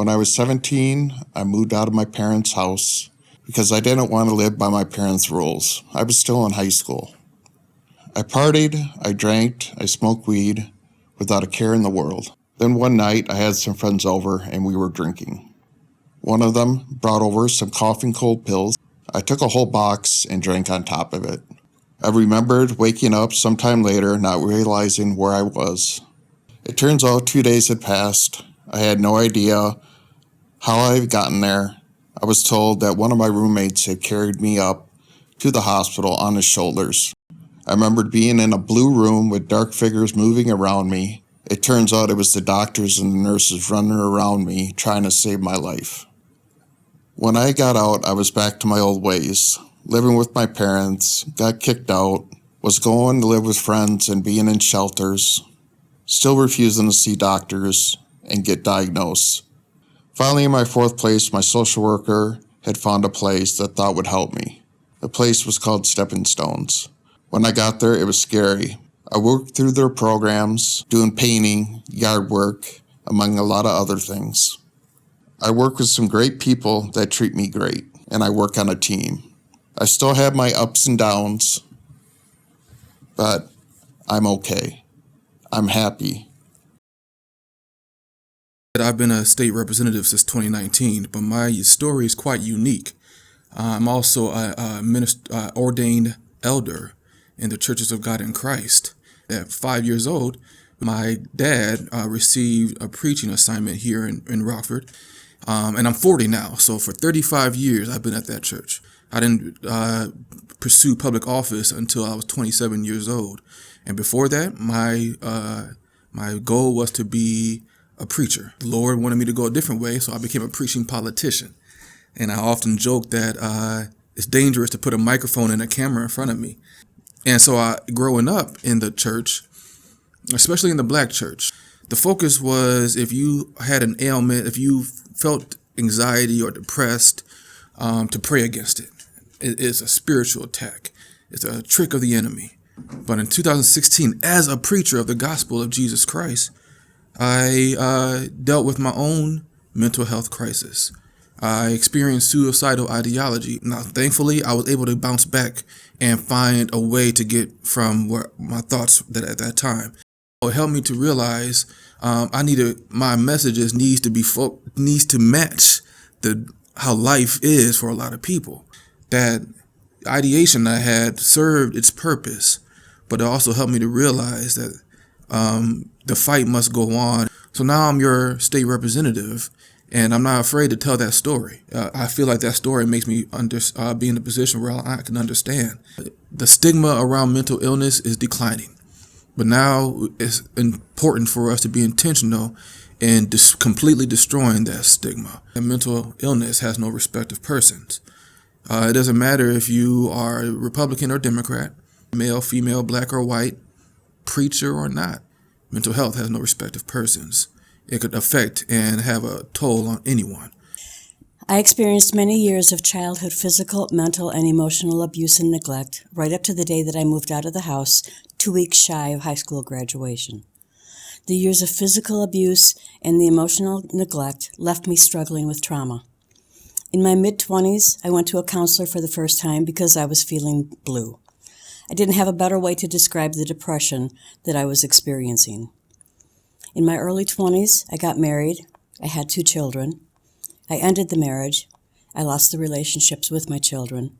When I was 17, I moved out of my parents' house because I didn't want to live by my parents' rules. I was still in high school. I partied, I drank, I smoked weed without a care in the world. Then one night, I had some friends over and we were drinking. One of them brought over some cough and cold pills. I took a whole box and drank on top of it. I remembered waking up sometime later, not realizing where I was. It turns out 2 days had passed. I had no idea how I had gotten there. I was told that one of my roommates had carried me up to the hospital on his shoulders. I remembered being in a blue room with dark figures moving around me. It turns out it was the doctors and the nurses running around me trying to save my life. When I got out, I was back to my old ways, living with my parents, got kicked out, was going to live with friends and being in shelters, still refusing to see doctors and get diagnosed. Finally, in my fourth place, my social worker had found a place that thought would help me. The place was called Stepping Stones. When I got there, it was scary. I worked through their programs, doing painting, yard work, among a lot of other things. I work with some great people that treat me great, and I work on a team. I still have my ups and downs, but I'm okay. I'm happy. I've been a state representative since 2019, but my story is quite unique. I'm also an ordained elder in the Churches of God in Christ. At 5 years old, my dad received a preaching assignment here in Rockford, and I'm 40 now. So for 35 years, I've been at that church. I didn't pursue public office until I was 27 years old, and before that, my goal was to be a preacher. The Lord wanted me to go a different way, so I became a preaching politician. And I often joke that it's dangerous to put a microphone and a camera in front of me. And so growing up in the church, especially in the black church, the focus was if you had an ailment, if you felt anxiety or depressed, to pray against it. It's a spiritual attack. It's a trick of the enemy. But in 2016, as a preacher of the gospel of Jesus Christ, I dealt with my own mental health crisis. I experienced suicidal ideology. Now, thankfully, I was able to bounce back and find a way to get from where my thoughts that at that time. It helped me to realize my messages needs to match how life is for a lot of people. That ideation I had served its purpose, but it also helped me to realize that the fight must go on. So now I'm your state representative, and I'm not afraid to tell that story. I feel like that story makes me be in a position where I can understand. The stigma around mental illness is declining, but now it's important for us to be intentional in completely destroying that stigma. And mental illness has no respect of persons. It doesn't matter if you are Republican or Democrat, male, female, black or white, preacher or not. Mental health has no respect of persons. It could affect and have a toll on anyone. I experienced many years of childhood physical, mental, and emotional abuse and neglect right up to the day that I moved out of the house 2 weeks shy of high school graduation. The years of physical abuse and the emotional neglect left me struggling with trauma. In my mid-20s, I went to a counselor for the first time because I was feeling blue. I didn't have a better way to describe the depression that I was experiencing. In my early 20s, I got married. I had 2 children. I ended the marriage. I lost the relationships with my children.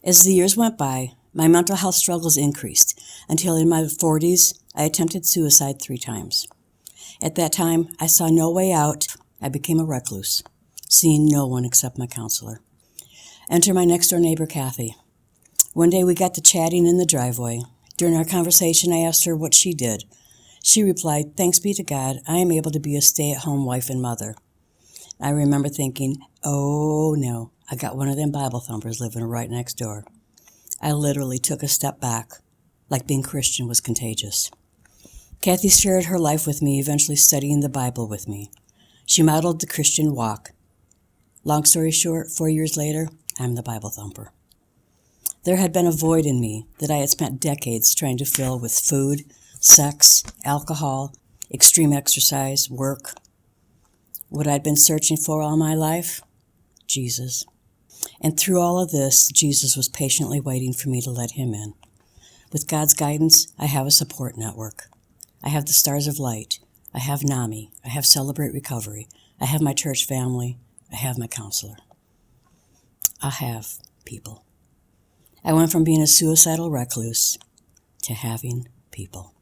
As the years went by, my mental health struggles increased until in my 40s, I attempted suicide 3 times. At that time, I saw no way out. I became a recluse, seeing no one except my counselor. Enter my next-door neighbor, Kathy. One day we got to chatting in the driveway. During our conversation, I asked her what she did. She replied, "Thanks be to God, I am able to be a stay-at-home wife and mother." I remember thinking, oh no, I got one of them Bible thumpers living right next door. I literally took a step back, like being Christian was contagious. Kathy shared her life with me, eventually studying the Bible with me. She modeled the Christian walk. Long story short, 4 years later, I'm the Bible thumper. There had been a void in me that I had spent decades trying to fill with food, sex, alcohol, extreme exercise, work. What I'd been searching for all my life? Jesus. And through all of this, Jesus was patiently waiting for me to let him in. With God's guidance, I have a support network. I have the Stars of Light. I have NAMI. I have Celebrate Recovery. I have my church family. I have my counselor. I have people. I went from being a suicidal recluse to having people.